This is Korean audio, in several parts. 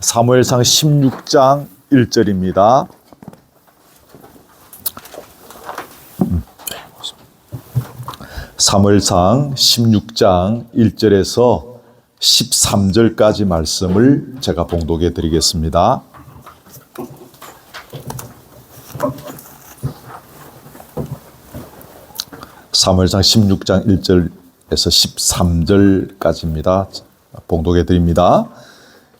사무엘상 16장 1절입니다. 사무엘상 16장 1절에서 13절까지 말씀을 제가 봉독해 드리겠습니다. 사무엘상 16장 1절에서 13절까지입니다. 봉독해 드립니다.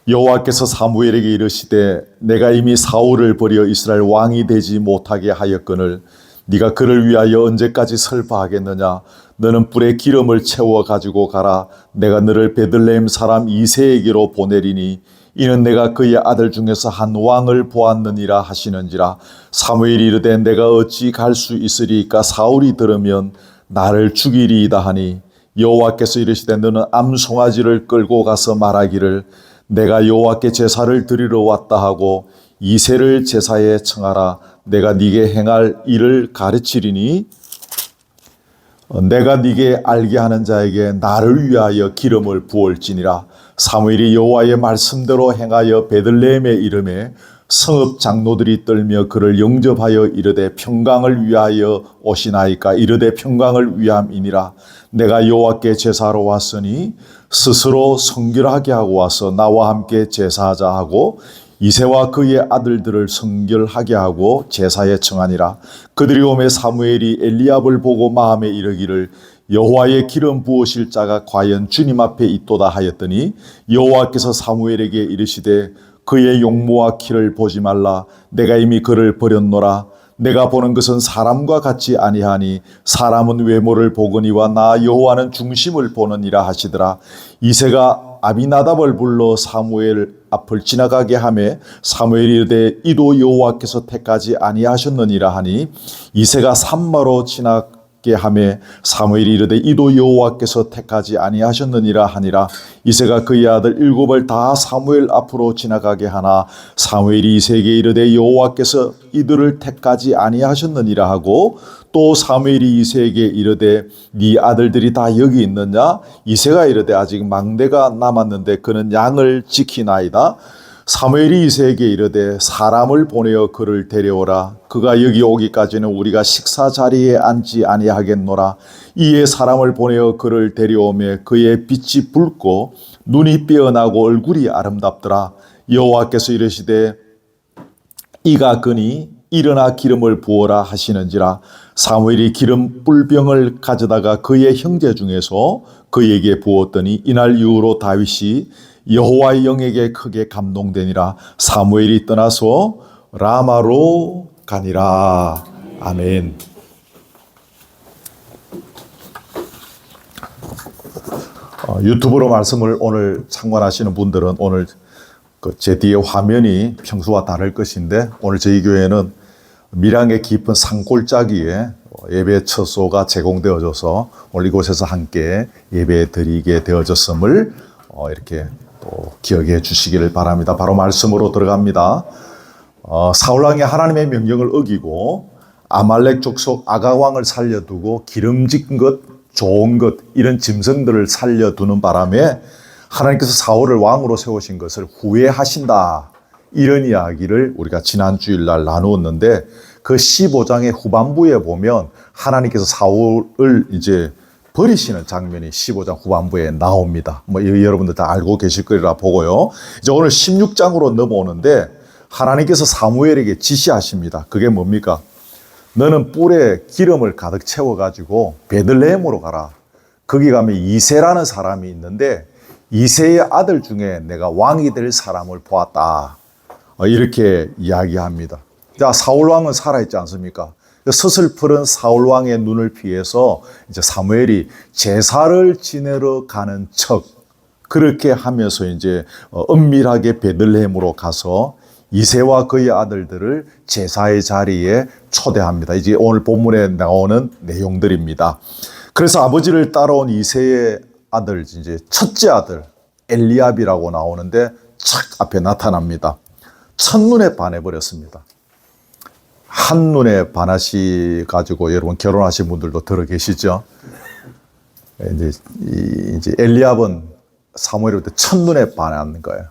여호와께서 사무엘에게 이르시되 내가 이미 사울을 버려 이스라엘 왕이 되지 못하게 하였거늘 네가 그를 위하여 언제까지 슬퍼하겠느냐. 너는 뿔에 기름을 채워 가지고 가라. 내가 너를 베들레헴 사람 이새에게로 보내리니 이는 내가 그의 아들 중에서 한 왕을 보았느니라 하시는지라. 사무엘이 이르되 내가 어찌 갈 수 있으리까. 사울이 들으면 나를 죽이리이다 하니 여호와께서 이르시되 너는 암송아지를 끌고 가서 말하기를 내가 여호와께 제사를 드리러 왔다 하고 이새를 제사에 청하라. 내가 네게 행할 일을 가르치리니 내가 네게 알게 하는 자에게 나를 위하여 기름을 부을지니라. 사무엘이 여호와의 말씀대로 행하여 베들레헴에 이르매 성읍 장로들이 떨며 그를 영접하여 이르되 평강을 위하여 오시나이까. 이르되 평강을 위함이니라. 내가 여호와께 제사하러 왔으니 스스로 성결하게 하고 와서 나와 함께 제사하자 하고 이새와 그의 아들들을 성결하게 하고 제사에 청하니라. 그들이 오매 사무엘이 엘리압을 보고 마음에 이르기를 여호와의 기름 부으실 자가 과연 주님 앞에 있도다 하였더니 여호와께서 사무엘에게 이르시되 그의 용모와 키를 보지 말라. 내가 이미 그를 버렸노라. 내가 보는 것은 사람과 같이 아니하니 사람은 외모를 보거니와 나 여호와는 중심을 보느니라 하시더라. 이새가 아비나답을 불러 사무엘 앞을 지나가게 하매 사무엘이 이르되 이도 여호와께서 택하지 아니하셨느니라 하니 이새가 산마로 지나게 하매 사무엘이 이르되 이도 여호와께서 택하지 아니하셨느니라 하니라. 이새가 그의 아들 7을 다 사무엘 앞으로 지나가게 하나 사무엘이 이새에게 이르되 여호와께서 이들을 택하지 아니하셨느니라 하고 또 사무엘이 이새에게 이르되 네 아들들이 다 여기 있느냐. 이새가 이르되 아직 망대가 남았는데 그는 양을 지키나이다. 사무엘이 이새에게 이르되 사람을 보내어 그를 데려오라. 그가 여기 오기까지는 우리가 식사 자리에 앉지 아니하겠노라. 이에 사람을 보내어 그를 데려오매 그의 빛이 붉고 눈이 빼어나고 얼굴이 아름답더라. 여호와께서 이르시되 이가 그니 일어나 기름을 부어라 하시는지라. 사무엘이 기름 뿔병을 가져다가 그의 형제 중에서 그에게 부었더니 이날 이후로 다윗이 여호와의 영에게 크게 감동되니라. 사무엘이 떠나서 라마로 가니라. 아멘. 유튜브로 말씀을 오늘 참관하시는 분들은 오늘 제 뒤에 화면이 평소와 다를 것인데 오늘 저희 교회는 밀양의 깊은 산골짜기에 예배 처소가 제공되어져서 오늘 이곳에서 함께 예배 드리게 되어졌음을 이렇게 또 기억해 주시기를 바랍니다. 바로 말씀으로 들어갑니다. 사울왕이 하나님의 명령을 어기고 아말렉 족속 아가왕을 살려두고 기름진 것, 좋은 것 이런 짐승들을 살려두는 바람에 하나님께서 사울을 왕으로 세우신 것을 후회하신다. 이런 이야기를 우리가 지난 주일날 나누었는데 그 15장의 후반부에 보면 하나님께서 사울을 이제 버리시는 장면이 15장 후반부에 나옵니다. 여러분들 다 알고 계실 거리라 보고요. 이제 오늘 16장으로 넘어오는데 하나님께서 사무엘에게 지시하십니다. 그게 뭡니까? 너는 뿔에 기름을 가득 채워가지고 베들레헴으로 가라. 거기 가면 이새라는 사람이 있는데 이새의 아들 중에 내가 왕이 될 사람을 보았다. 이렇게 이야기합니다. 자, 사울왕은 살아있지 않습니까? 서슬프른 사울왕의 눈을 피해서 이제 사무엘이 제사를 지내러 가는 척 그렇게 하면서 이제 은밀하게 베들레헴으로 가서 이새와 그의 아들들을 제사의 자리에 초대합니다. 이제 오늘 본문에 나오는 내용들입니다. 그래서 아버지를 따라온 이새의 아들, 이제 첫째 아들 엘리압이라고 나오는데 착 앞에 나타납니다. 첫눈에 반해버렸습니다. 한눈에 반하시 가지고 여러분 결혼하신 분들도 들어 계시죠? 이제 엘리압은 사무엘한테 첫눈에 반하는 거예요.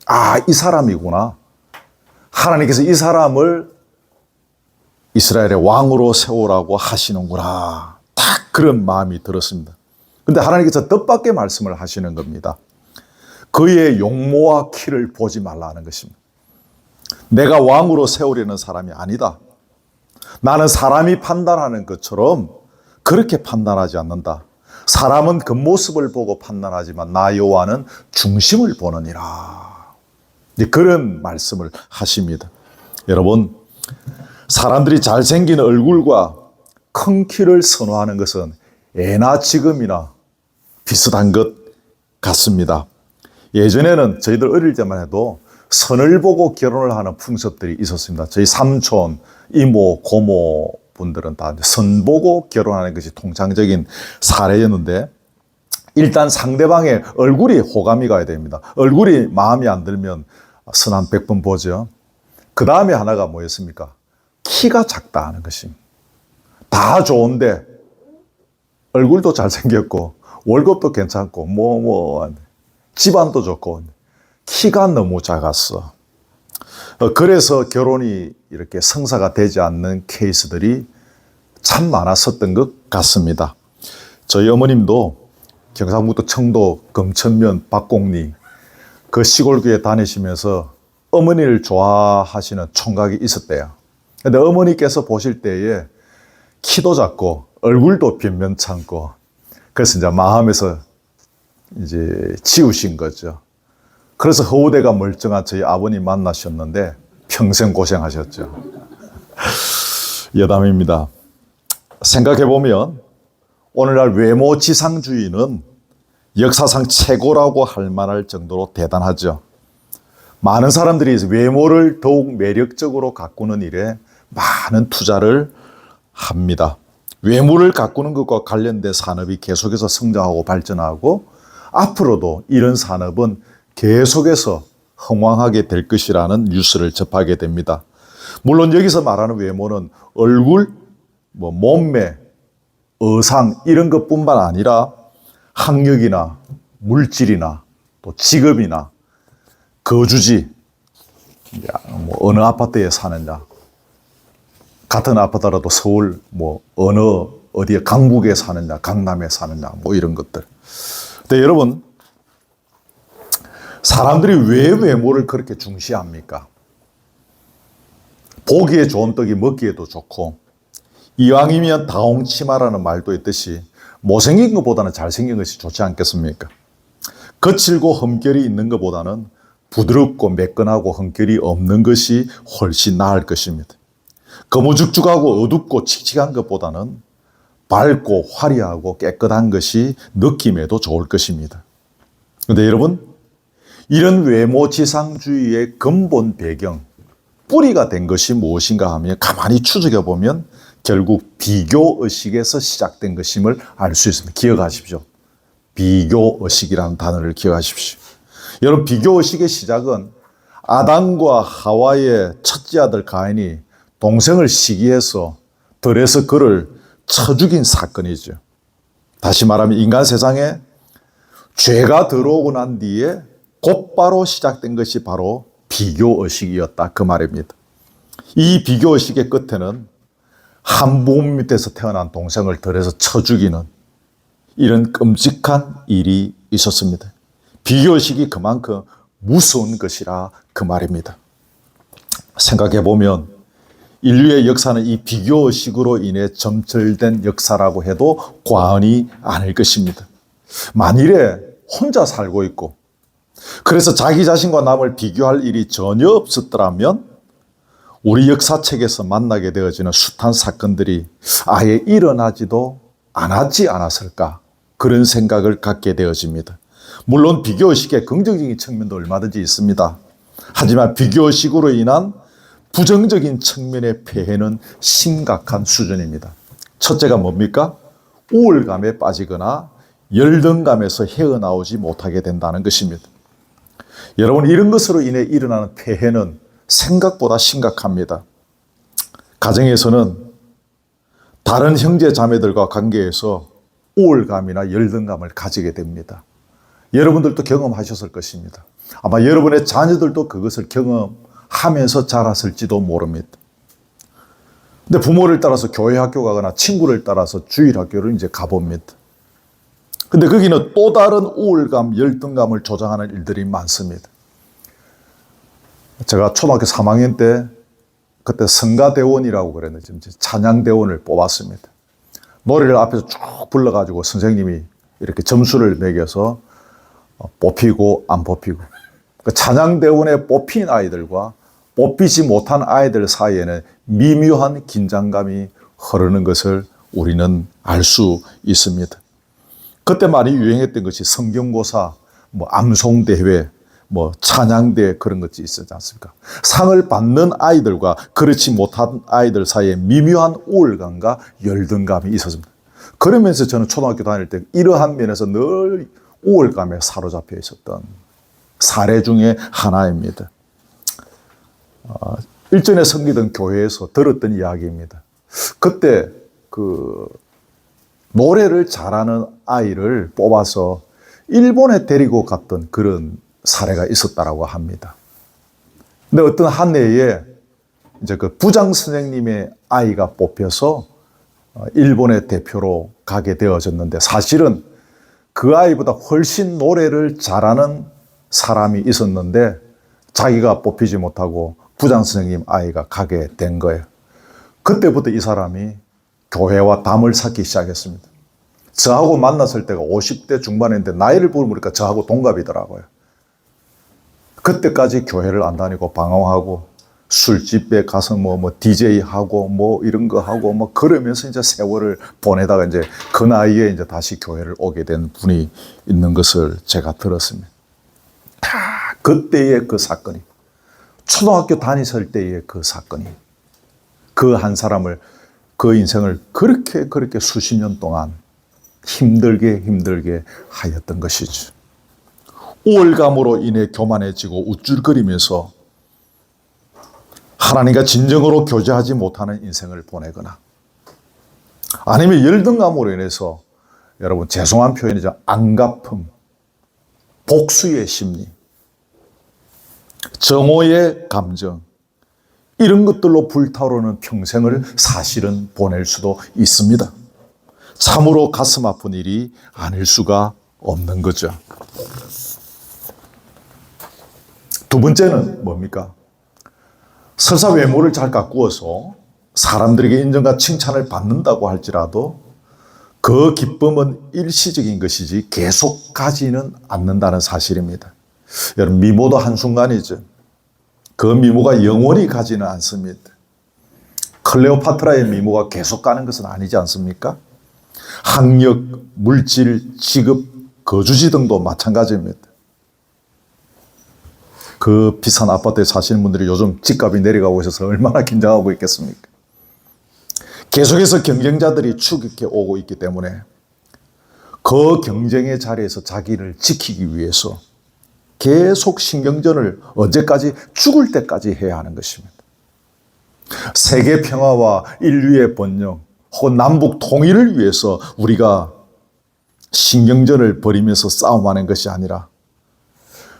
아, 이 사람이구나. 하나님께서 이 사람을 이스라엘의 왕으로 세우라고 하시는구나. 딱 그런 마음이 들었습니다. 근데 하나님께서 뜻밖의 말씀을 하시는 겁니다. 그의 용모와 키를 보지 말라는 것입니다. 내가 왕으로 세우려는 사람이 아니다. 나는 사람이 판단하는 것처럼 그렇게 판단하지 않는다. 사람은 겉모습을 보고 판단하지만 나 여호와는 중심을 보느니라. 그런 말씀을 하십니다. 여러분, 사람들이 잘생긴 얼굴과 큰 키를 선호하는 것은 예나 지금이나 비슷한 것 같습니다. 예전에는 저희들 어릴 때만 해도 선을 보고 결혼을 하는 풍습들이 있었습니다. 저희 삼촌, 이모, 고모 분들은 다 선 보고 결혼하는 것이 통상적인 사례였는데, 일단 상대방의 얼굴이 호감이 가야 됩니다. 얼굴이 마음에 안 들면 선 한 100번 보죠. 그 다음에 하나가 뭐였습니까? 키가 작다 하는 것입니다. 다 좋은데 얼굴도 잘생겼고 월급도 괜찮고 집안도 좋고 키가 너무 작았어. 그래서 결혼이 이렇게 성사가 되지 않는 케이스들이 참 많았었던 것 같습니다. 저희 어머님도 경상북도 청도 금천면 박곡리 그 시골교회 다니시면서 어머니를 좋아하시는 총각이 있었대요. 근데 어머니께서 보실 때에 키도 작고 얼굴도 변변찮고 그래서 이제 마음에서 이제 지우신 거죠. 그래서 허우대가 멀쩡한 저희 아버님 만나셨는데 평생 고생하셨죠. 여담입니다. 생각해보면 오늘날 외모 지상주의는 역사상 최고라고 할 만할 정도로 대단하죠. 많은 사람들이 외모를 더욱 매력적으로 가꾸는 일에 많은 투자를 합니다. 외모를 가꾸는 것과 관련된 산업이 계속해서 성장하고 발전하고 앞으로도 이런 산업은 계속해서 흥왕하게 될 것이라는 뉴스를 접하게 됩니다. 물론 여기서 말하는 외모는 얼굴, 몸매, 의상 이런 것뿐만 아니라 학력이나 물질이나 또 직업이나 거주지, 어느 아파트에 사느냐, 같은 아파트라도 서울 어느 어디에 강북에 사느냐, 강남에 사느냐 이런 것들. 근데 여러분, 사람들이 왜 외모를 그렇게 중시합니까? 보기에 좋은 떡이 먹기에도 좋고 이왕이면 다홍치마라는 말도 있듯이 못생긴 것보다는 잘생긴 것이 좋지 않겠습니까? 거칠고 흠결이 있는 것보다는 부드럽고 매끈하고 흠결이 없는 것이 훨씬 나을 것입니다. 거무죽죽하고 어둡고 칙칙한 것보다는 밝고 화려하고 깨끗한 것이 느낌에도 좋을 것입니다. 그런데 여러분, 이런 외모 지상주의의 근본 배경, 뿌리가 된 것이 무엇인가 하면 가만히 추적해 보면 결국 비교의식에서 시작된 것임을 알 수 있습니다. 기억하십시오. 비교의식이라는 단어를 기억하십시오. 여러분, 비교의식의 시작은 아담과 하와의 첫째 아들 가인이 동생을 시기해서 들에서 그를 쳐 죽인 사건이죠. 다시 말하면 인간 세상에 죄가 들어오고 난 뒤에 곧바로 시작된 것이 바로 비교의식이었다 그 말입니다. 이 비교의식의 끝에는 한 몸 밑에서 태어난 동생을 들에서 쳐 죽이는 이런 끔찍한 일이 있었습니다. 비교의식이 그만큼 무서운 것이라 그 말입니다. 생각해보면 인류의 역사는 이 비교의식으로 인해 점철된 역사라고 해도 과언이 아닐 것입니다. 만일에 혼자 살고 있고 그래서 자기 자신과 남을 비교할 일이 전혀 없었더라면 우리 역사책에서 만나게 되어지는 숱한 사건들이 아예 일어나지도 않았지 않았을까 그런 생각을 갖게 되어집니다. 물론 비교의식의 긍정적인 측면도 얼마든지 있습니다. 하지만 비교의식으로 인한 부정적인 측면의 폐해는 심각한 수준입니다. 첫째가 뭡니까? 우울감에 빠지거나 열등감에서 헤어나오지 못하게 된다는 것입니다. 여러분, 이런 것으로 인해 일어나는 폐해는 생각보다 심각합니다. 가정에서는 다른 형제 자매들과 관계에서 우울감이나 열등감을 가지게 됩니다. 여러분들도 경험하셨을 것입니다. 아마 여러분의 자녀들도 그것을 경험하면서 자랐을지도 모릅니다. 근데 부모를 따라서 교회 학교 가거나 친구를 따라서 주일 학교를 이제 가봅니다. 근데 거기는 또 다른 우울감, 열등감을 조장하는 일들이 많습니다. 제가 초등학교 3학년 때 그때 성가대원이라고 그랬는데 찬양대원을 뽑았습니다. 노래를 앞에서 쭉 불러가지고 선생님이 이렇게 점수를 매겨서 뽑히고 안 뽑히고, 그 찬양대원에 뽑힌 아이들과 뽑히지 못한 아이들 사이에는 미묘한 긴장감이 흐르는 것을 우리는 알 수 있습니다. 그때 많이 유행했던 것이 성경고사, 암송대회, 찬양대 그런 것이 있었지 않습니까? 상을 받는 아이들과 그렇지 못한 아이들 사이에 미묘한 우울감과 열등감이 있었습니다. 그러면서 저는 초등학교 다닐 때 이러한 면에서 늘 우울감에 사로잡혀 있었던 사례 중에 하나입니다. 일전에 섬기던 교회에서 들었던 이야기입니다. 그때 노래를 잘하는 아이를 뽑아서 일본에 데리고 갔던 그런 사례가 있었다라고 합니다. 근데 어떤 한 해에 이제 그 부장 선생님의 아이가 뽑혀서 일본의 대표로 가게 되어졌는데, 사실은 그 아이보다 훨씬 노래를 잘하는 사람이 있었는데 자기가 뽑히지 못하고 부장 선생님 아이가 가게 된 거예요. 그때부터 이 사람이 교회와 담을 쌓기 시작했습니다. 저하고 만났을 때가 50대 중반인데 나이를 보니까 저하고 동갑이더라고요. 그때까지 교회를 안 다니고 방황하고 술집에 가서 DJ 하고 이런 거 하고 그러면서 이제 세월을 보내다가 이제 그 나이에 이제 다시 교회를 오게 된 분이 있는 것을 제가 들었습니다. 다 그때의 그 사건이, 초등학교 다니실 때의 그 사건이 그 한 사람을, 그 인생을 그렇게 수십 년 동안 힘들게 하였던 것이죠. 우울감으로 인해 교만해지고 우쭐거리면서 하나님과 진정으로 교제하지 못하는 인생을 보내거나, 아니면 열등감으로 인해서, 여러분 죄송한 표현이죠, 안갚음, 복수의 심리, 정오의 감정, 이런 것들로 불타오르는 평생을 사실은 보낼 수도 있습니다. 참으로 가슴 아픈 일이 아닐 수가 없는 거죠. 두 번째는 뭡니까? 설사 외모를 잘 가꾸어서 사람들에게 인정과 칭찬을 받는다고 할지라도 그 기쁨은 일시적인 것이지 계속 가지는 않는다는 사실입니다. 여러분, 미모도 한순간이죠. 그 미모가 영원히 가지는 않습니다. 클레오파트라의 미모가 계속 가는 것은 아니지 않습니까? 학력, 물질, 직업, 거주지 등도 마찬가지입니다. 그 비싼 아파트에 사시는 분들이 요즘 집값이 내려가고 있어서 얼마나 긴장하고 있겠습니까? 계속해서 경쟁자들이 추격해 오고 있기 때문에 그 경쟁의 자리에서 자기를 지키기 위해서 계속 신경전을 언제까지, 죽을 때까지 해야 하는 것입니다. 세계 평화와 인류의 번영 혹은 남북 통일을 위해서 우리가 신경전을 벌이면서 싸움하는 것이 아니라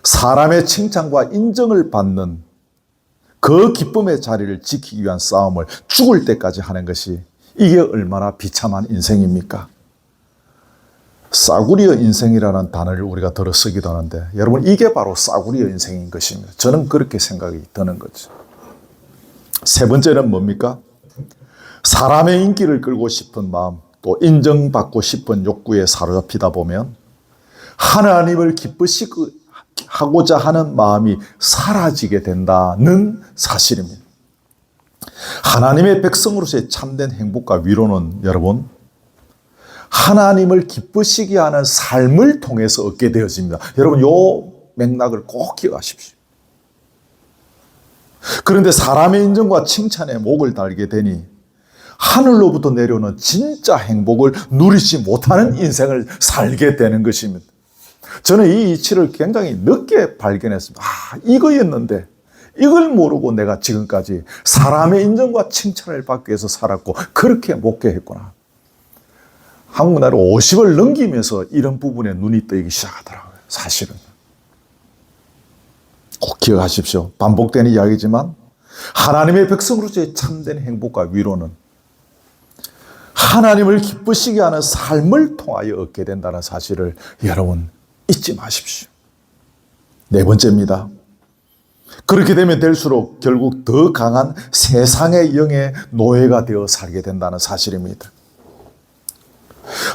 사람의 칭찬과 인정을 받는 그 기쁨의 자리를 지키기 위한 싸움을 죽을 때까지 하는 것이, 이게 얼마나 비참한 인생입니까? 싸구려 인생이라는 단어를 우리가 들어 쓰기도 하는데, 여러분 이게 바로 싸구려 인생인 것입니다. 저는 그렇게 생각이 드는 거죠. 세 번째는 뭡니까? 사람의 인기를 끌고 싶은 마음, 또 인정받고 싶은 욕구에 사로잡히다 보면 하나님을 기쁘시고자 하는 마음이 사라지게 된다는 사실입니다. 하나님의 백성으로서의 참된 행복과 위로는 여러분, 하나님을 기쁘시게 하는 삶을 통해서 얻게 되어집니다. 여러분, 요 맥락을 꼭 기억하십시오. 그런데 사람의 인정과 칭찬에 목을 달게 되니 하늘로부터 내려오는 진짜 행복을 누리지 못하는 인생을 살게 되는 것입니다. 저는 이 이치를 굉장히 늦게 발견했습니다. 이거였는데 이걸 모르고 내가 지금까지 사람의 인정과 칭찬을 받기 위해서 살았고 그렇게 목회했구나. 한국 나라 50을 넘기면서 이런 부분에 눈이 뜨이기 시작하더라고요. 사실은. 꼭 기억하십시오. 반복되는 이야기지만 하나님의 백성으로서의 참된 행복과 위로는 하나님을 기쁘시게 하는 삶을 통하여 얻게 된다는 사실을 여러분 잊지 마십시오. 네 번째입니다. 그렇게 되면 될수록 결국 더 강한 세상의 영의 노예가 되어 살게 된다는 사실입니다.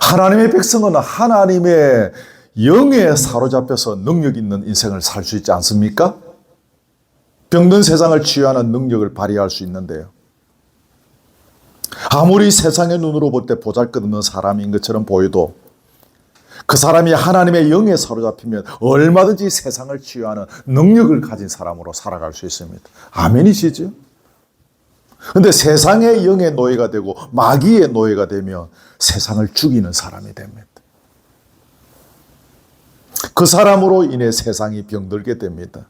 하나님의 백성은 하나님의 영에 사로잡혀서 능력 있는 인생을 살 수 있지 않습니까? 병든 세상을 치유하는 능력을 발휘할 수 있는데요. 아무리 세상의 눈으로 볼 때 보잘것없는 사람인 것처럼 보여도 그 사람이 하나님의 영에 사로잡히면 얼마든지 세상을 치유하는 능력을 가진 사람으로 살아갈 수 있습니다. 아멘이시죠? 그런데 세상의 영의 노예가 되고 마귀의 노예가 되면 세상을 죽이는 사람이 됩니다. 그 사람으로 인해 세상이 병들게 됩니다.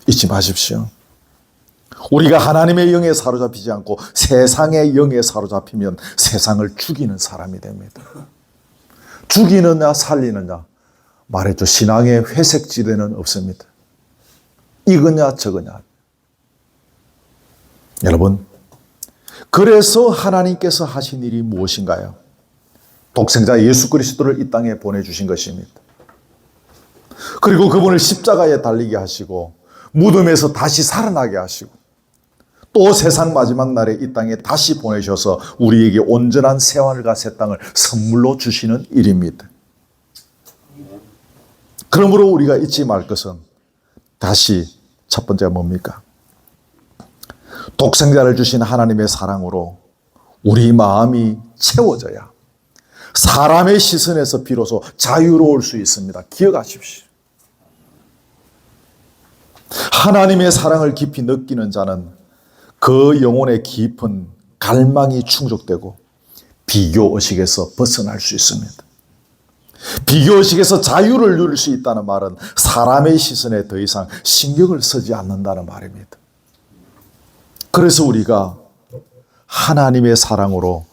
잊지 마십시오. 우리가 하나님의 영에 사로잡히지 않고 세상의 영에 사로잡히면 세상을 죽이는 사람이 됩니다. 죽이느냐 살리느냐 말했죠. 신앙의 회색지대는 없습니다. 이거냐 저거냐. 여러분, 그래서 하나님께서 하신 일이 무엇인가요? 독생자 예수 그리스도를 이 땅에 보내주신 것입니다. 그리고 그분을 십자가에 달리게 하시고 무덤에서 다시 살아나게 하시고 또 세상 마지막 날에 이 땅에 다시 보내셔서 우리에게 온전한 새하늘과 새 땅을 선물로 주시는 일입니다. 그러므로 우리가 잊지 말 것은 다시 첫 번째가 뭡니까? 독생자를 주신 하나님의 사랑으로 우리 마음이 채워져야 사람의 시선에서 비로소 자유로울 수 있습니다. 기억하십시오. 하나님의 사랑을 깊이 느끼는 자는 그 영혼의 깊은 갈망이 충족되고 비교의식에서 벗어날 수 있습니다. 비교의식에서 자유를 누릴 수 있다는 말은 사람의 시선에 더 이상 신경을 쓰지 않는다는 말입니다. 그래서 우리가 하나님의 사랑으로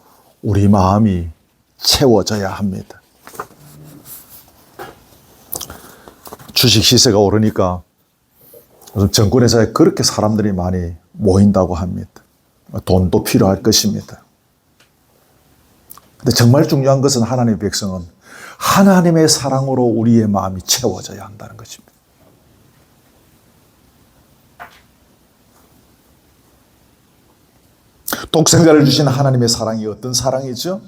우리 마음이 채워져야 합니다. 주식 시세가 오르니까 요즘 정권회사에 그렇게 사람들이 많이 모인다고 합니다. 돈도 필요할 것입니다. 근데 정말 중요한 것은 하나님의 백성은 하나님의 사랑으로 우리의 마음이 채워져야 한다는 것입니다. 독생자를 주신 하나님의 사랑이 어떤 사랑이죠?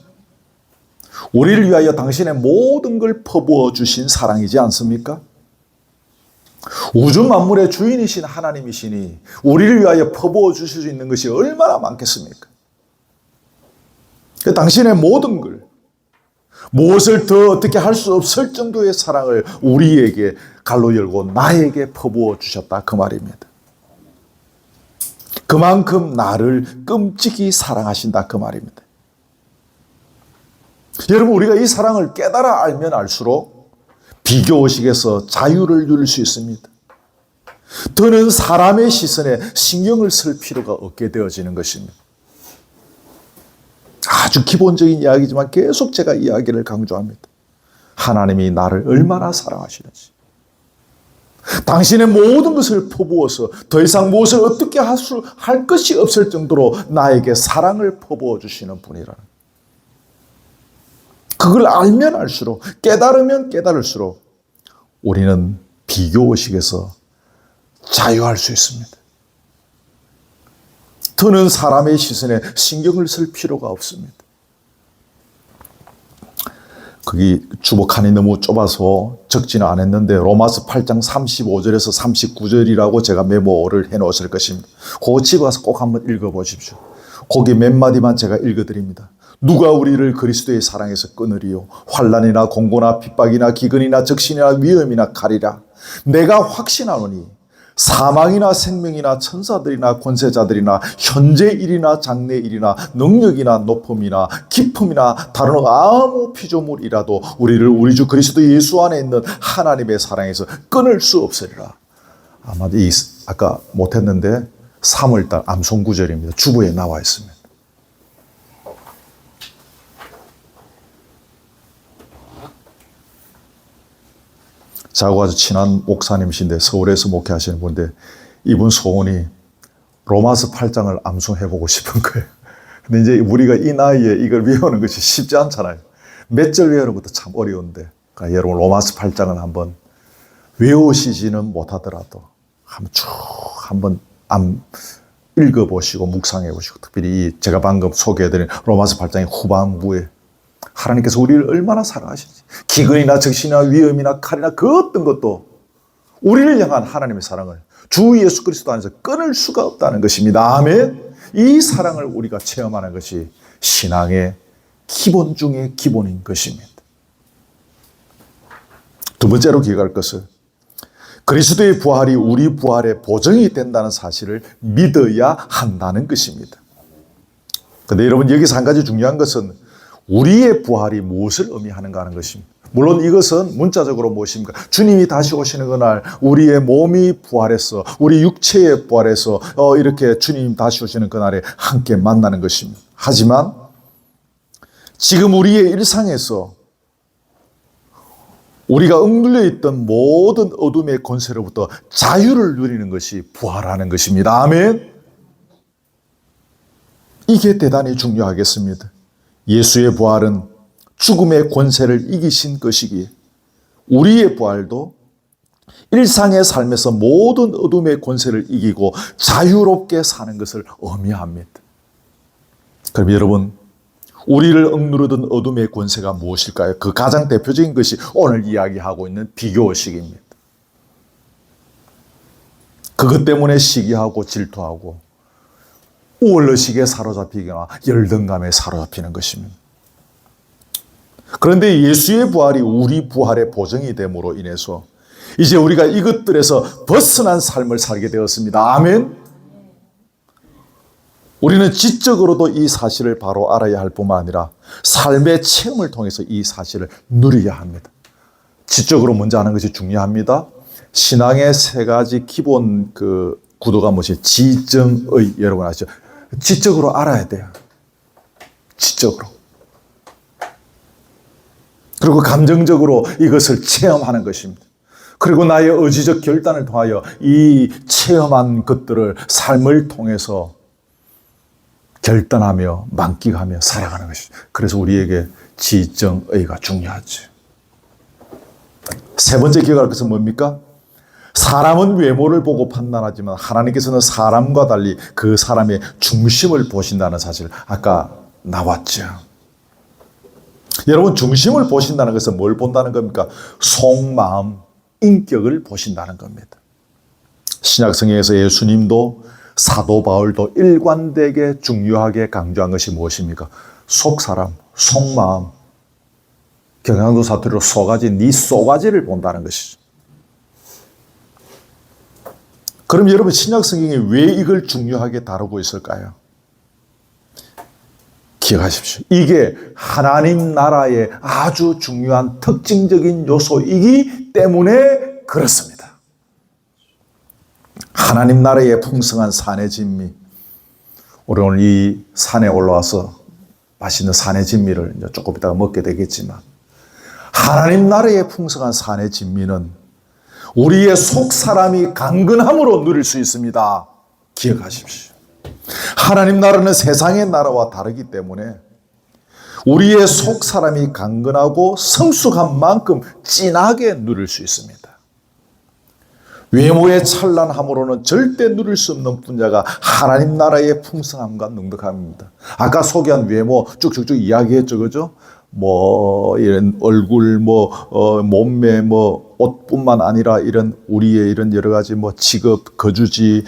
우리를 위하여 당신의 모든 걸 퍼부어 주신 사랑이지 않습니까? 우주 만물의 주인이신 하나님이시니 우리를 위하여 퍼부어 주실 수 있는 것이 얼마나 많겠습니까? 당신의 모든 걸, 무엇을 더 어떻게 할 수 없을 정도의 사랑을 우리에게 갈로 열고 나에게 퍼부어 주셨다 그 말입니다. 그만큼 나를 끔찍이 사랑하신다 그 말입니다. 여러분, 우리가 이 사랑을 깨달아 알면 알수록 비교의식에서 자유를 누릴 수 있습니다. 더는 사람의 시선에 신경을 쓸 필요가 없게 되어지는 것입니다. 아주 기본적인 이야기지만 계속 제가 이야기를 강조합니다. 하나님이 나를 얼마나 사랑하시는지, 당신의 모든 것을 퍼부어서 더 이상 무엇을 어떻게 할 것이 없을 정도로 나에게 사랑을 퍼부어 주시는 분이라는, 그걸 알면 알수록, 깨달으면 깨달을수록 우리는 비교의식에서 자유할 수 있습니다. 더는 사람의 시선에 신경을 쓸 필요가 없습니다. 거기 주보칸이 너무 좁아서 적지는 않았는데 로마서 8장 35절에서 39절이라고 제가 메모를 해놓았을 것입니다. 그거 집에 가서 꼭 한번 읽어보십시오. 거기 몇 마디만 제가 읽어드립니다. 누가 우리를 그리스도의 사랑에서 끊으리요? 환난이나 공고나 핍박이나 기근이나 적신이나 위험이나 칼이라. 내가 확신하노니 사망이나 생명이나 천사들이나 권세자들이나 현재 일이나 장래 일이나 능력이나 높음이나 깊음이나 다른 아무 피조물이라도 우리를 우리 주 그리스도 예수 안에 있는 하나님의 사랑에서 끊을 수 없으리라. 아마 아까 못했는데 3월달 암송구절입니다. 주보에 나와 있습니다. 저하고 아주 친한 목사님이신데 서울에서 목회하시는 분인데 이분 소원이 로마서 8장을 암송해보고 싶은 거예요. 근데 이제 우리가 이 나이에 이걸 외우는 것이 쉽지 않잖아요. 몇 절 외우는 것도 참 어려운데, 그러니까 여러분 로마서 8장을 한번 외우시지는 못하더라도 한번 읽어보시고 묵상해보시고, 특별히 제가 방금 소개해드린 로마서 8장의 후반부에 하나님께서 우리를 얼마나 사랑하시는지, 기근이나 적신이나 위험이나 칼이나 그 어떤 것도 우리를 향한 하나님의 사랑을 주 예수 그리스도 안에서 끊을 수가 없다는 것입니다. 아멘. 이 사랑을 우리가 체험하는 것이 신앙의 기본 중의 기본인 것입니다. 두 번째로 기억할 것은 그리스도의 부활이 우리 부활의 보증이 된다는 사실을 믿어야 한다는 것입니다. 그런데 여러분, 여기서 한 가지 중요한 것은 우리의 부활이 무엇을 의미하는가 하는 것입니다. 물론 이것은 문자적으로 무엇입니까? 주님이 다시 오시는 그날 우리의 몸이 부활해서, 우리 육체의 부활해서 이렇게 주님 다시 오시는 그날에 함께 만나는 것입니다. 하지만 지금 우리의 일상에서 우리가 억눌려 있던 모든 어둠의 권세로부터 자유를 누리는 것이 부활하는 것입니다. 아멘. 이게 대단히 중요하겠습니다. 예수의 부활은 죽음의 권세를 이기신 것이기에 우리의 부활도 일상의 삶에서 모든 어둠의 권세를 이기고 자유롭게 사는 것을 의미합니다. 그럼 여러분, 우리를 억누르던 어둠의 권세가 무엇일까요? 그 가장 대표적인 것이 오늘 이야기하고 있는 비교의식입니다. 그것 때문에 시기하고 질투하고 우월의식에 사로잡히거나 열등감에 사로잡히는 것입니다. 그런데 예수의 부활이 우리 부활의 보증이 됨으로 인해서 이제 우리가 이것들에서 벗어난 삶을 살게 되었습니다. 아멘. 우리는 지적으로도 이 사실을 바로 알아야 할 뿐만 아니라 삶의 체험을 통해서 이 사실을 누려야 합니다. 지적으로 먼저 하는 것이 중요합니다. 신앙의 세 가지 기본 구도가 무엇이? 지정의, 여러분 아시죠? 지적으로 알아야 돼요. 지적으로. 그리고 감정적으로 이것을 체험하는 것입니다. 그리고 나의 의지적 결단을 통하여 이 체험한 것들을 삶을 통해서 결단하며 만끽하며 살아가는 것이죠. 그래서 우리에게 지정의가 중요하죠. 세 번째 기억할 것은 뭡니까? 사람은 외모를 보고 판단하지만 하나님께서는 사람과 달리 그 사람의 중심을 보신다는 사실, 아까 나왔죠. 여러분, 중심을 보신다는 것은 뭘 본다는 겁니까? 속마음, 인격을 보신다는 겁니다. 신약성경에서 예수님도 사도 바울도 일관되게 중요하게 강조한 것이 무엇입니까? 속사람, 속마음, 경상도 사투리로 소가지, 네 쏘가지를 본다는 것이죠. 그럼 여러분, 신약성경이 왜 이걸 중요하게 다루고 있을까요? 기억하십시오. 이게 하나님 나라의 아주 중요한 특징적인 요소이기 때문에 그렇습니다. 하나님 나라의 풍성한 산의 진미. 우리 오늘 이 산에 올라와서 맛있는 산의 진미를 이제 조금 이따가 먹게 되겠지만, 하나님 나라의 풍성한 산의 진미는 우리의 속 사람이 강건함으로 누릴 수 있습니다. 기억하십시오. 하나님 나라는 세상의 나라와 다르기 때문에 우리의 속 사람이 강건하고 성숙한 만큼 진하게 누릴 수 있습니다. 외모의 찬란함으로는 절대 누릴 수 없는 분야가 하나님 나라의 풍성함과 넉넉함입니다. 아까 소개한 외모 쭉쭉쭉 이야기했죠, 그죠? 이런 얼굴, 몸매, 옷뿐만 아니라 이런 우리의 이런 여러 가지 직업, 거주지,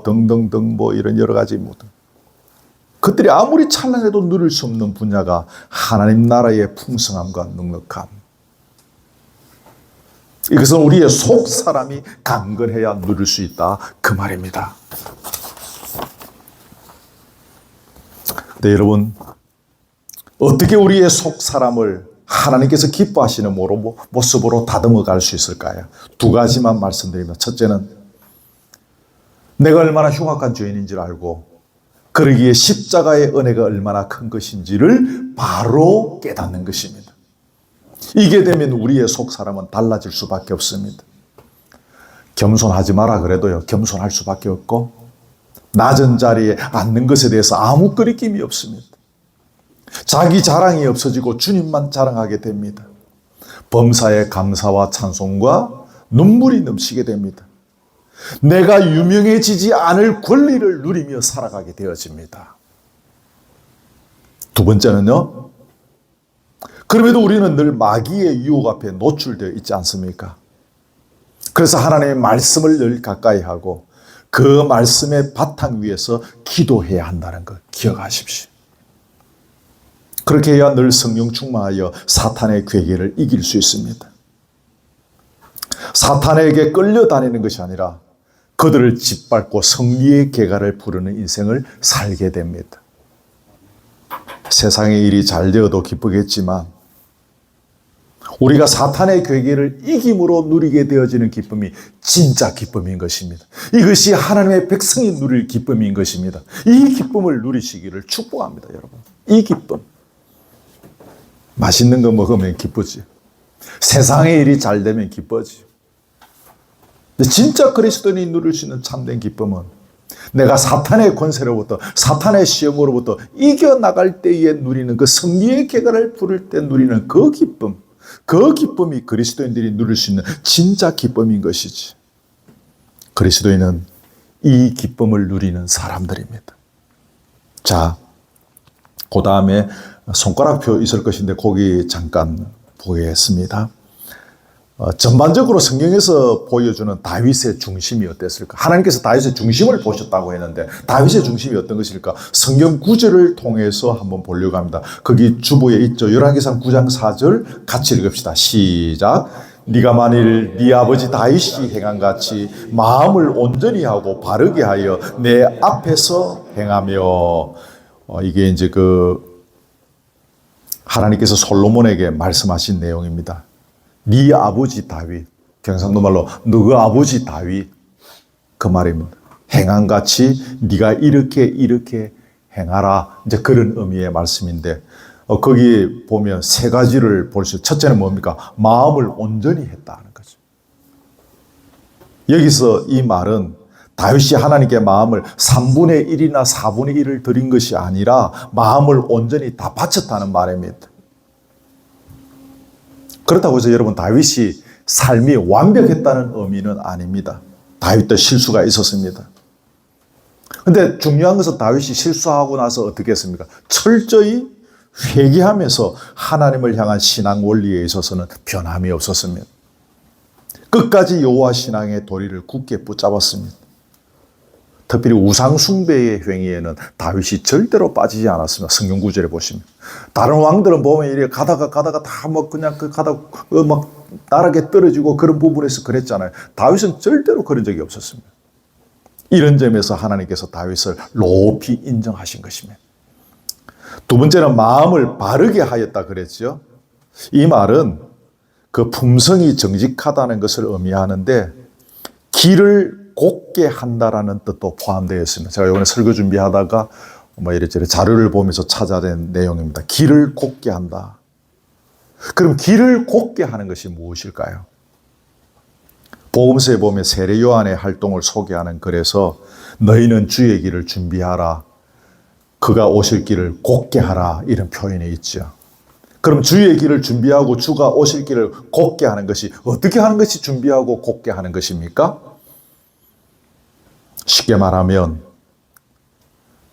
등등등 이런 여러 가지 그들이 아무리 찬란해도 누릴 수 없는 분야가 하나님 나라의 풍성함과 넉넉함. 이것은 우리의 속 사람이 강건해야 누릴 수 있다, 그 말입니다. 네, 여러분, 어떻게 우리의 속 사람을 하나님께서 기뻐하시는 모습으로 다듬어 갈 수 있을까요? 두 가지만 말씀드립니다. 첫째는 내가 얼마나 흉악한 죄인인 줄 알고 그러기에 십자가의 은혜가 얼마나 큰 것인지를 바로 깨닫는 것입니다. 이게 되면 우리의 속 사람은 달라질 수밖에 없습니다. 겸손하지 마라 그래도요, 겸손할 수밖에 없고, 낮은 자리에 앉는 것에 대해서 아무 거리낌이 없습니다. 자기 자랑이 없어지고 주님만 자랑하게 됩니다. 범사에 감사와 찬송과 눈물이 넘치게 됩니다. 내가 유명해지지 않을 권리를 누리며 살아가게 되어집니다. 두 번째는요, 그럼에도 우리는 늘 마귀의 유혹 앞에 노출되어 있지 않습니까? 그래서 하나님의 말씀을 늘 가까이 하고 그 말씀의 바탕 위에서 기도해야 한다는 것 기억하십시오. 그렇게 해야 늘 성령 충만하여 사탄의 괴계를 이길 수 있습니다. 사탄에게 끌려다니는 것이 아니라 그들을 짓밟고 승리의 계가를 부르는 인생을 살게 됩니다. 세상의 일이 잘 되어도 기쁘겠지만 우리가 사탄의 괴계를 이김으로 누리게 되어지는 기쁨이 진짜 기쁨인 것입니다. 이것이 하나님의 백성이 누릴 기쁨인 것입니다. 이 기쁨을 누리시기를 축복합니다, 여러분. 이 기쁨. 맛있는 거 먹으면 기쁘지. 세상의 일이 잘 되면 기쁘지. 진짜 그리스도인이 누릴 수 있는 참된 기쁨은 내가 사탄의 권세로부터, 사탄의 시험으로부터 이겨나갈 때에 누리는 그 승리의 계가를 부를 때 누리는 그 기쁨, 그 기쁨이 그리스도인들이 누릴 수 있는 진짜 기쁨인 것이지. 그리스도인은 이 기쁨을 누리는 사람들입니다. 자, 그 다음에 손가락표 있을 것인데 거기 잠깐 보겠습니다. 전반적으로 성경에서 보여주는 다윗의 중심이 어땠을까? 하나님께서 다윗의 중심을 보셨다고 했는데 다윗의 중심이 어떤 것일까? 성경 구절을 통해서 한번 보려고 합니다. 거기 주보에 있죠. 열왕기상 9장 4절 같이 읽읍시다. 시작. 네가 만일 네 아버지 다윗이 행한같이 마음을 온전히 하고 바르게 하여 내 앞에서 행하며, 이게 이제 하나님께서 솔로몬에게 말씀하신 내용입니다. 네 아버지 다윗, 경상도 말로 너그 아버지 다윗, 그 말입니다. 행한같이 네가 이렇게 행하라, 이제 그런 의미의 말씀인데, 거기 보면 세 가지를 볼 수, 첫째는 뭡니까? 마음을 온전히 했다는 거죠. 여기서 이 말은 다윗이 하나님께 마음을 3분의 1이나 4분의 1을 드린 것이 아니라 마음을 온전히 다 바쳤다는 말입니다. 그렇다고 해서 여러분 다윗이 삶이 완벽했다는 의미는 아닙니다. 다윗도 실수가 있었습니다. 그런데 중요한 것은 다윗이 실수하고 나서 어떻게 했습니까? 철저히 회개하면서 하나님을 향한 신앙 원리에 있어서는 변함이 없었습니다. 끝까지 여호와 신앙의 도리를 굳게 붙잡았습니다. 특별히 우상 숭배의 행위에는 다윗이 절대로 빠지지 않았습니다. 성경 구절에 보시면 다른 왕들은 보면 이래 가다가 다 그냥 막 나락에 떨어지고 그런 부분에서 그랬잖아요. 다윗은 절대로 그런 적이 없었습니다. 이런 점에서 하나님께서 다윗을 높이 인정하신 것입니다. 두 번째는 마음을 바르게 하였다 그랬죠. 이 말은 그 품성이 정직하다는 것을 의미하는데 길을 곱게 한다라는 뜻도 포함되어 있습니다. 제가 이번에 설교 준비하다가 이래저래 자료를 보면서 찾아낸 내용입니다. 길을 곱게 한다. 그럼 길을 곱게 하는 것이 무엇일까요? 복음서에 보면 세례 요한의 활동을 소개하는 글에서 너희는 주의 길을 준비하라. 그가 오실 길을 곱게 하라. 이런 표현이 있죠. 그럼 주의 길을 준비하고 주가 오실 길을 곱게 하는 것이 어떻게 하는 것이 준비하고 곱게 하는 것입니까? 쉽게 말하면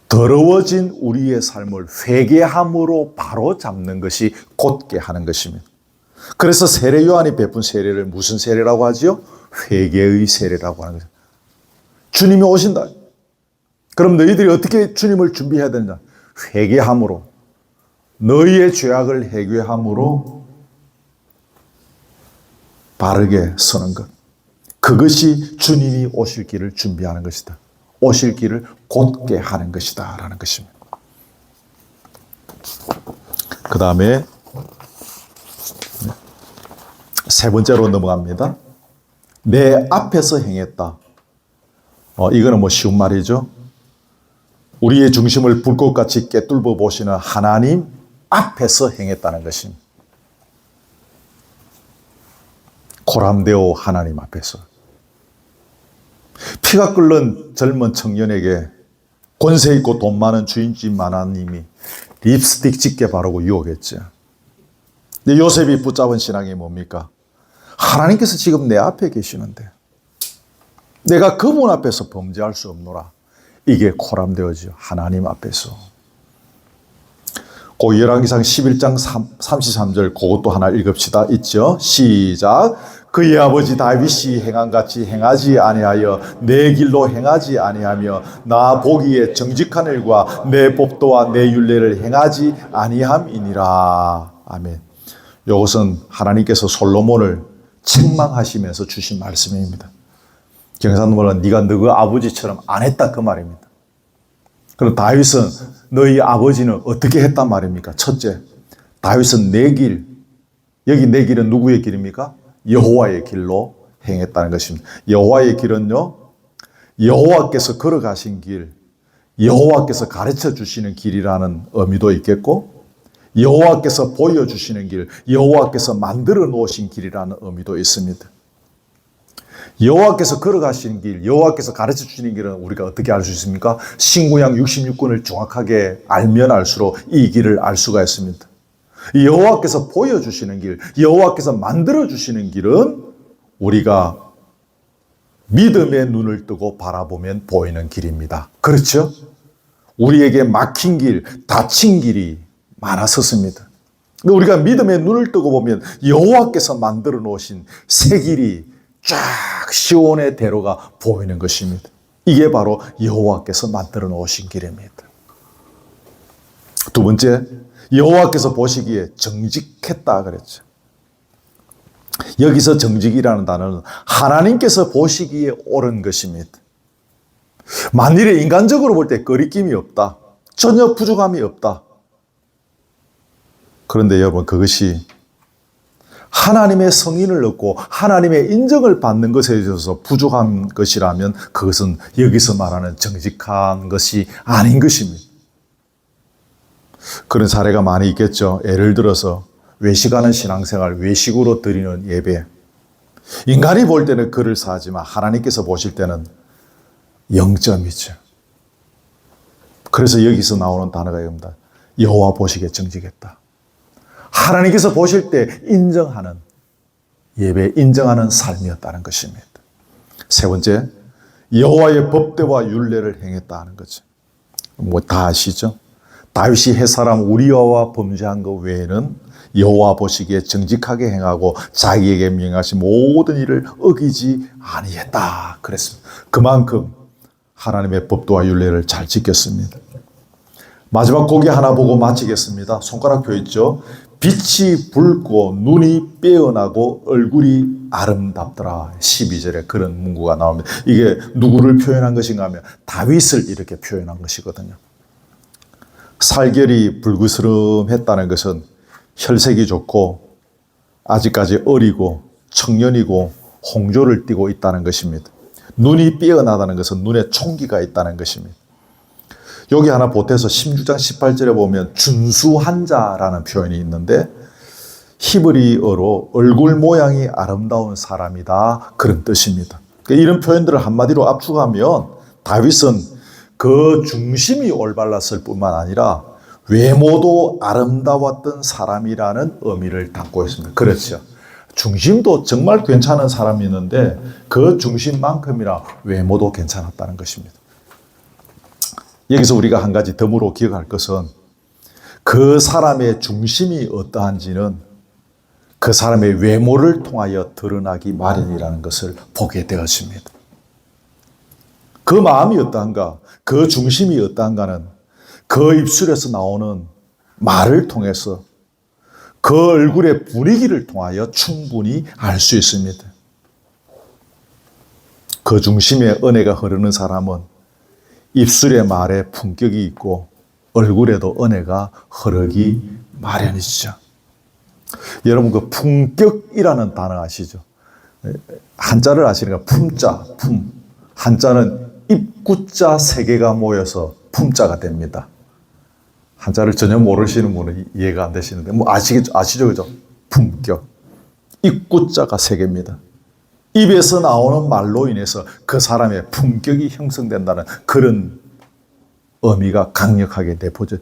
더러워진 우리의 삶을 회개함으로 바로 잡는 것이 곧게 하는 것입니다. 그래서 세례 요한이 베푼 세례를 무슨 세례라고 하지요? 회개의 세례라고 하는 거죠. 주님이 오신다. 그럼 너희들이 어떻게 주님을 준비해야 되느냐? 회개함으로, 너희의 죄악을 회개함으로 바르게 서는 것. 그것이 주님이 오실 길을 준비하는 것이다. 오실 길을 곧게 하는 것이다 라는 것입니다. 그 다음에 세 번째로 넘어갑니다. 내 앞에서 행했다. 이거는 쉬운 말이죠. 우리의 중심을 불꽃같이 꿰뚫어 보시는 하나님 앞에서 행했다는 것입니다. 고람되오 하나님 앞에서. 피가 끓는 젊은 청년에게 권세 있고 돈 많은 주인집 마나님이 립스틱 짙게 바르고 유혹했죠. 근데 요셉이 붙잡은 신앙이 뭡니까? 하나님께서 지금 내 앞에 계시는데 내가 그분 앞에서 범죄할 수 없노라. 이게 고람되어지요. 하나님 앞에서. 고 열왕기상 11장 33절 그것도 하나 읽읍시다. 있죠? 시작. 그의 아버지 다윗이 행한같이 행하지 아니하여 내 길로 행하지 아니하며 나 보기에 정직한 일과 내 법도와 내 율례를 행하지 아니함이니라. 아멘. 이것은 하나님께서 솔로몬을 책망하시면서 주신 말씀입니다. 경상도말은 네가 너희 아버지처럼 안 했다 그 말입니다. 그럼 다윗은 너희 아버지는 어떻게 했단 말입니까? 첫째, 다윗은 내 길, 여기 내 길은 누구의 길입니까? 여호와의 길로 행했다는 것입니다. 여호와의 길은요, 여호와께서 걸어가신 길, 여호와께서 가르쳐 주시는 길이라는 의미도 있겠고, 여호와께서 보여주시는 길, 여호와께서 만들어 놓으신 길이라는 의미도 있습니다. 여호와께서 걸어가신 길, 여호와께서 가르쳐 주시는 길은 우리가 어떻게 알 수 있습니까? 신구약 66권을 정확하게 알면 알수록 이 길을 알 수가 있습니다. 여호와께서 보여주시는 길, 여호와께서 만들어주시는 길은 우리가 믿음의 눈을 뜨고 바라보면 보이는 길입니다. 그렇죠? 우리에게 막힌 길, 닫힌 길이 많았었습니다. 근데 우리가 믿음의 눈을 뜨고 보면 여호와께서 만들어 놓으신 새 길이 쫙 시온의 대로가 보이는 것입니다. 이게 바로 여호와께서 만들어 놓으신 길입니다. 두 번째, 여호와께서 보시기에 정직했다 그랬죠. 여기서 정직이라는 단어는 하나님께서 보시기에 옳은 것입니다. 만일에 인간적으로 볼 때 거리낌이 없다. 전혀 부족함이 없다. 그런데 여러분, 그것이 하나님의 성인을 얻고 하나님의 인정을 받는 것에 있어서 부족한 것이라면 그것은 여기서 말하는 정직한 것이 아닌 것입니다. 그런 사례가 많이 있겠죠. 예를 들어서 외식하는 신앙생활, 외식으로 드리는 예배. 인간이 볼 때는 글을 사지만 하나님께서 보실 때는 0점이죠. 그래서 여기서 나오는 단어가 이겁니다. 여호와 보시기에 정직했다. 하나님께서 보실 때 인정하는 예배, 인정하는 삶이었다는 것입니다. 세 번째, 여호와의 법대와 율례를 행했다는 거죠. 뭐 다 아시죠? 다윗이 햇사람 우리아와 범죄한 것 외에는 여호와 보시기에 정직하게 행하고 자기에게 명하신 모든 일을 어기지 아니했다 그랬습니다. 그만큼 하나님의 법도와 율례를 잘 지켰습니다. 마지막 고기 하나 보고 마치겠습니다. 손가락표 있죠? 빛이 붉고 눈이 빼어나고 얼굴이 아름답더라. 12절에 그런 문구가 나옵니다. 이게 누구를 표현한 것인가 하면 다윗을 이렇게 표현한 것이거든요. 살결이 불그스름했다는 것은 혈색이 좋고 아직까지 어리고 청년이고 홍조를 띠고 있다는 것입니다. 눈이 빼어나다는 것은 눈에 총기가 있다는 것입니다. 여기 하나 보태서 16장 18절에 보면 준수한 자라는 표현이 있는데 히브리어로 얼굴 모양이 아름다운 사람이다 그런 뜻입니다. 이런 표현들을 한마디로 압축하면 다윗은 그 중심이 올바랐을 뿐만 아니라 외모도 아름다웠던 사람이라는 의미를 담고 있습니다. 그렇죠. 중심도 정말 괜찮은 사람이 있는데 그 중심만큼이나 외모도 괜찮았다는 것입니다. 여기서 우리가 한 가지 덤으로 기억할 것은 그 사람의 중심이 어떠한지는 그 사람의 외모를 통하여 드러나기 마련이라는 것을 보게 되었습니다. 그 마음이 어떠한가, 그 중심이 어떠한가는 그 입술에서 나오는 말을 통해서 그 얼굴의 분위기를 통하여 충분히 알 수 있습니다. 그 중심에 은혜가 흐르는 사람은 입술의 말에 품격이 있고 얼굴에도 은혜가 흐르기 마련이죠. 여러분 그 품격이라는 단어 아시죠? 한자를 아시는가? 품자, 품. 한자는 입구자 세 개가 모여서 품자가 됩니다. 한자를 전혀 모르시는 분은 이해가 안 되시는데 뭐 아시죠? 그죠? 품격. 입구자가 세 개입니다. 입에서 나오는 말로 인해서 그 사람의 품격이 형성된다는 그런 의미가 강력하게 내포져.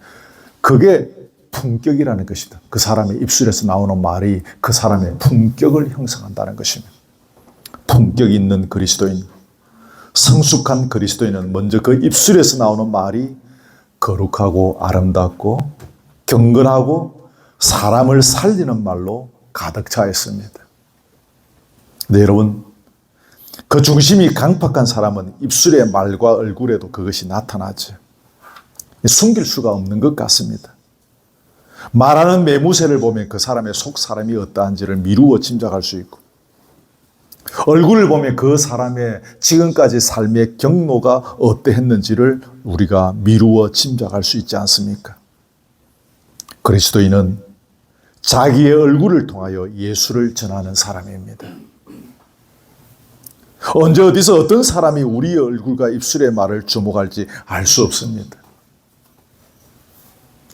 그게 품격이라는 것이다. 그 사람의 입술에서 나오는 말이 그 사람의 품격을 형성한다는 것입니다. 품격 있는 그리스도인, 성숙한 그리스도인은 먼저 그 입술에서 나오는 말이 거룩하고 아름답고 경건하고 사람을 살리는 말로 가득 차 있습니다. 네, 여러분, 그 중심이 강팍한 사람은 입술의 말과 얼굴에도 그것이 나타나죠. 숨길 수가 없는 것 같습니다. 말하는 매무새를 보면 그 사람의 속 사람이 어떠한지를 미루어 짐작할 수 있고, 얼굴을 보면 그 사람의 지금까지 삶의 경로가 어떠했는지를 우리가 미루어 짐작할 수 있지 않습니까? 그리스도인은 자기의 얼굴을 통하여 예수를 전하는 사람입니다. 언제 어디서 어떤 사람이 우리의 얼굴과 입술의 말을 주목할지 알 수 없습니다.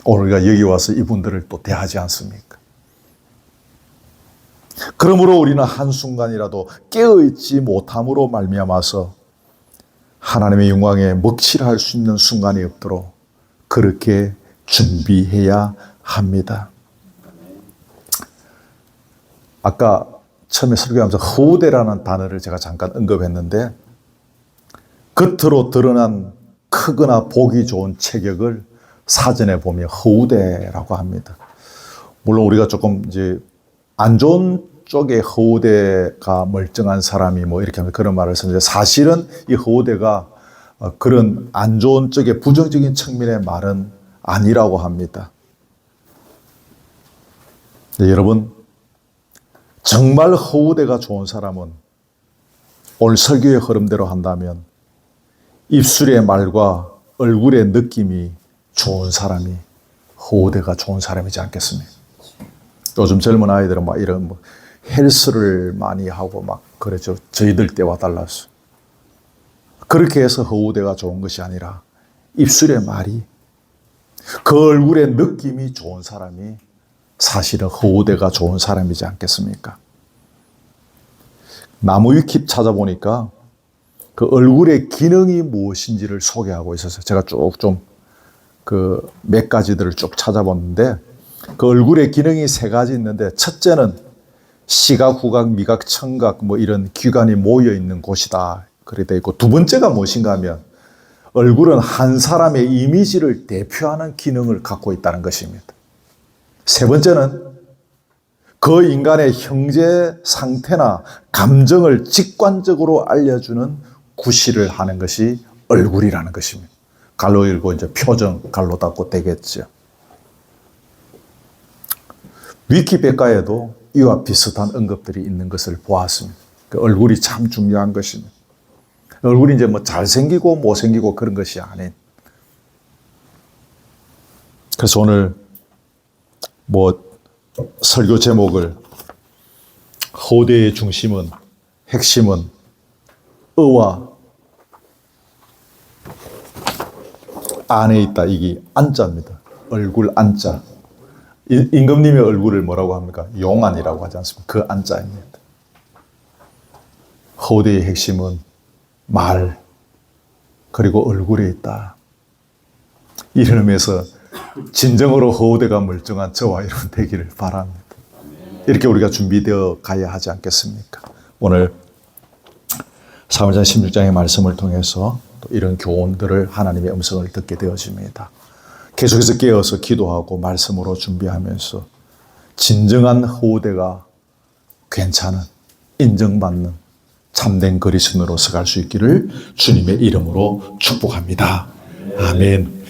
오늘 우리가 여기 와서 이분들을 또 대하지 않습니까? 그러므로 우리는 한순간이라도 깨어있지 못함으로 말미암아서 하나님의 영광에 먹칠할 수 있는 순간이 없도록 그렇게 준비해야 합니다. 아까 처음에 설교하면서 허우대라는 단어를 제가 잠깐 언급했는데, 겉으로 드러난 크거나 보기 좋은 체격을 사전에 보면 허우대라고 합니다. 물론 우리가 조금 이제 안 좋은 쪽에 허우대가 멀쩡한 사람이 뭐 이렇게 하면 그런 말을 쓰는데, 사실은 이 허우대가 그런 안 좋은 쪽의 부정적인 측면의 말은 아니라고 합니다. 네, 여러분, 정말 허우대가 좋은 사람은 오늘 설교의 흐름대로 한다면 입술의 말과 얼굴의 느낌이 좋은 사람이 허우대가 좋은 사람이지 않겠습니까? 요즘 젊은 아이들은 막 이런 뭐 헬스를 많이 하고 막 그랬죠. 저희들 때와 달라서. 그렇게 해서 허우대가 좋은 것이 아니라 입술의 말이, 그 얼굴의 느낌이 좋은 사람이 사실은 허우대가 좋은 사람이지 않겠습니까? 나무 위키 찾아보니까 그 얼굴의 기능이 무엇인지를 소개하고 있어서 제가 쭉 좀 그 몇 가지들을 쭉 찾아봤는데, 그 얼굴의 기능이 세 가지 있는데, 첫째는 시각, 후각, 미각, 청각 뭐 이런 기관이 모여 있는 곳이다 그렇게 되어 있고, 두 번째가 무엇인가 하면 얼굴은 한 사람의 이미지를 대표하는 기능을 갖고 있다는 것입니다. 세 번째는 그 인간의 형제 상태나 감정을 직관적으로 알려주는 구실을 하는 것이 얼굴이라는 것입니다. 갈로 열고 이제 표정, 갈로 닫고 되겠죠. 위키백과에도 이와 비슷한 언급들이 있는 것을 보았습니다. 그 얼굴이 참 중요한 것입니다. 얼굴이 이제 뭐 잘생기고 못생기고 그런 것이 아닌. 그래서 오늘 뭐 설교 제목을 허우대의 중심은, 핵심은 의와 안에 있다. 이게 안자입니다. 얼굴 안자. 임금님의 얼굴을 뭐라고 합니까? 용안이라고 하지 않습니까? 그 안자입니다. 허우대의 핵심은 말, 그리고 얼굴에 있다. 이런 의미에서 진정으로 허우대가 멀쩡한 저와 여러분 되기를 바랍니다. 이렇게 우리가 준비되어 가야 하지 않겠습니까? 오늘 사무엘상 16장의 말씀을 통해서 또 이런 교훈들을, 하나님의 음성을 듣게 되어집니다. 계속해서 깨어서 기도하고 말씀으로 준비하면서 진정한 허우대가 괜찮은, 인정받는 참된 그리스도인으로서 갈 수 있기를 주님의 이름으로 축복합니다. 아멘.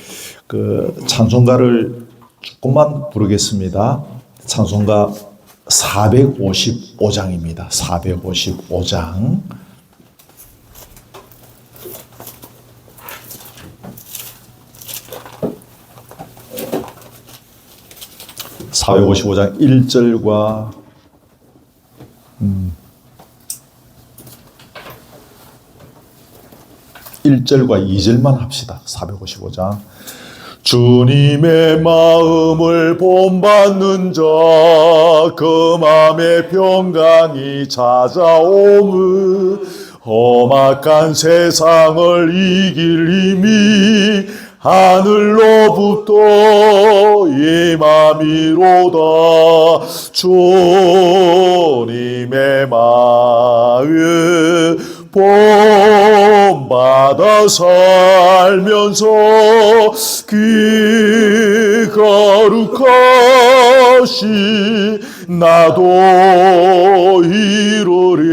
그 찬송가를 조금만 부르겠습니다. 찬송가 455장입니다. 455장. 455장 1절과 1절과 2절만 합시다. 455장. 주님의 마음을 본받는 자 그 맘에 평강이 찾아오므 험악한 세상을 이길 힘이 하늘로부터 임함이로다. 주님의 마음 본받아 살면서 그 거룩하시 나도 이루리.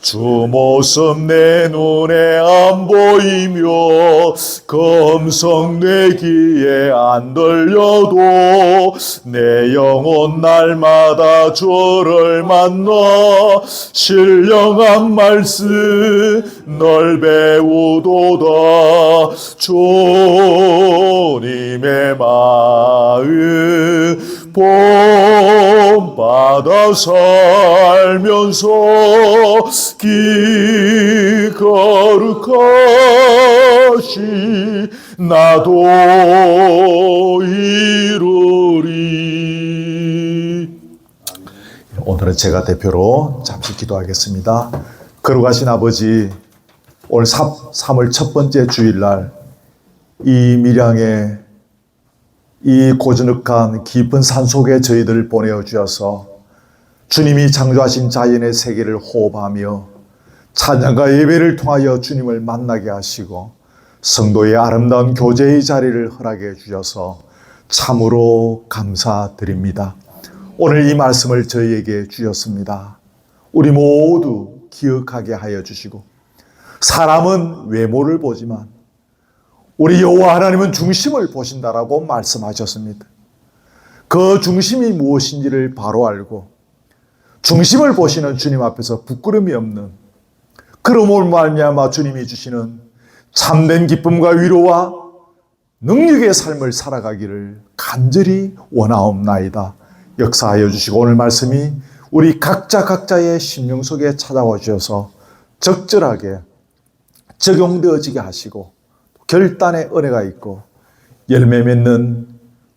주 모습 내 눈에 안 보이며 금성 내 귀에 안 들려도 내 영혼 날마다 주를 만나 신령한 말씀 널 배우도다. 주님의 마음 본받아 살면서 기 거룩하시 나도 이루리. 오늘은 제가 대표로 잠시 기도하겠습니다. 거룩하신 아버지, 오늘 3월 첫 번째 주일날 이 밀양에 이 고즈넉한 깊은 산속에 저희들을 보내어 주셔서 주님이 창조하신 자연의 세계를 호흡하며 찬양과 예배를 통하여 주님을 만나게 하시고 성도의 아름다운 교제의 자리를 허락해 주셔서 참으로 감사드립니다. 오늘 이 말씀을 저희에게 주셨습니다. 우리 모두 기억하게 하여 주시고, 사람은 외모를 보지만 우리 여호와 하나님은 중심을 보신다라고 말씀하셨습니다. 그 중심이 무엇인지를 바로 알고 중심을 보시는 주님 앞에서 부끄러움이 없는, 그러므로 말미암아 주님이 주시는 참된 기쁨과 위로와 능력의 삶을 살아가기를 간절히 원하옵나이다. 역사하여 주시고 오늘 말씀이 우리 각자의 심령 속에 찾아와 주셔서 적절하게 적용되어지게 하시고 결단의 은혜가 있고 열매 맺는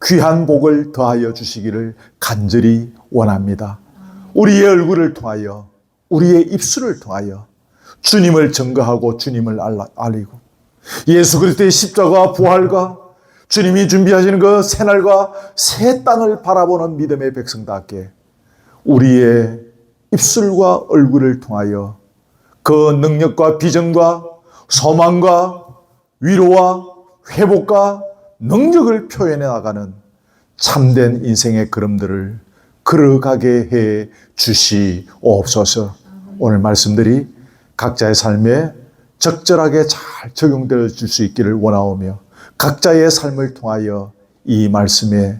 귀한 복을 더하여 주시기를 간절히 원합니다. 우리의 얼굴을 통하여, 우리의 입술을 통하여 주님을 증거하고 주님을 알리고 예수 그리스도의 십자가 부활과 주님이 준비하시는 그 새날과 새 땅을 바라보는 믿음의 백성답게 우리의 입술과 얼굴을 통하여 그 능력과 비전과 소망과 위로와 회복과 능력을 표현해 나가는 참된 인생의 걸음들을 걸어가게 해 주시옵소서. 오늘 말씀들이 각자의 삶에 적절하게 잘 적용되어 줄 수 있기를 원하오며 각자의 삶을 통하여 이 말씀의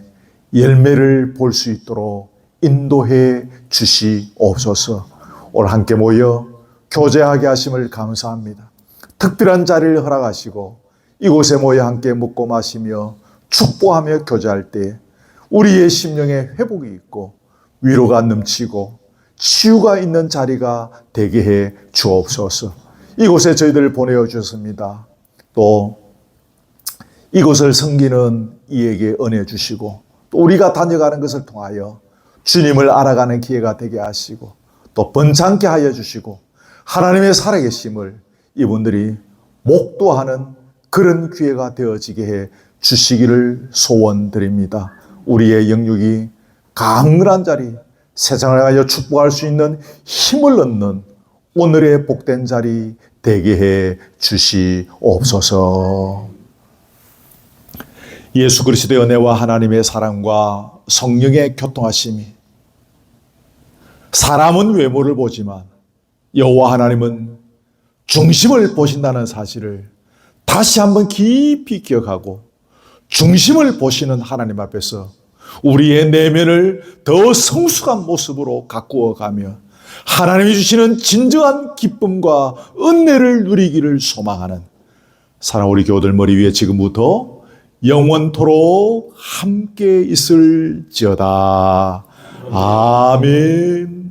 열매를 볼 수 있도록 인도해 주시옵소서. 오늘 함께 모여 교제하게 하심을 감사합니다. 특별한 자리를 허락하시고 이곳에 모여 함께 먹고 마시며 축복하며 교제할 때 우리의 심령에 회복이 있고 위로가 넘치고 치유가 있는 자리가 되게 해 주옵소서. 이곳에 저희들을 보내어 주셨습니다. 또 이곳을 섬기는 이에게 은혜 주시고 또 우리가 다녀가는 것을 통하여 주님을 알아가는 기회가 되게 하시고 또 번창케 하여 주시고 하나님의 살아계심을 이분들이 목도하는 그런 기회가 되어지게 해 주시기를 소원드립니다. 우리의 영육이 강건한 자리, 세상을 하여 축복할 수 있는 힘을 얻는 오늘의 복된 자리 되게 해 주시옵소서. 예수 그리스도의 은혜와 하나님의 사랑과 성령의 교통하심이, 사람은 외모를 보지만 여호와 하나님은 중심을 보신다는 사실을 다시 한번 깊이 기억하고 중심을 보시는 하나님 앞에서 우리의 내면을 더 성숙한 모습으로 가꾸어가며 하나님이 주시는 진정한 기쁨과 은혜를 누리기를 소망하는 사랑 우리 교우들 머리 위에 지금부터 영원토록 함께 있을지어다. 아멘.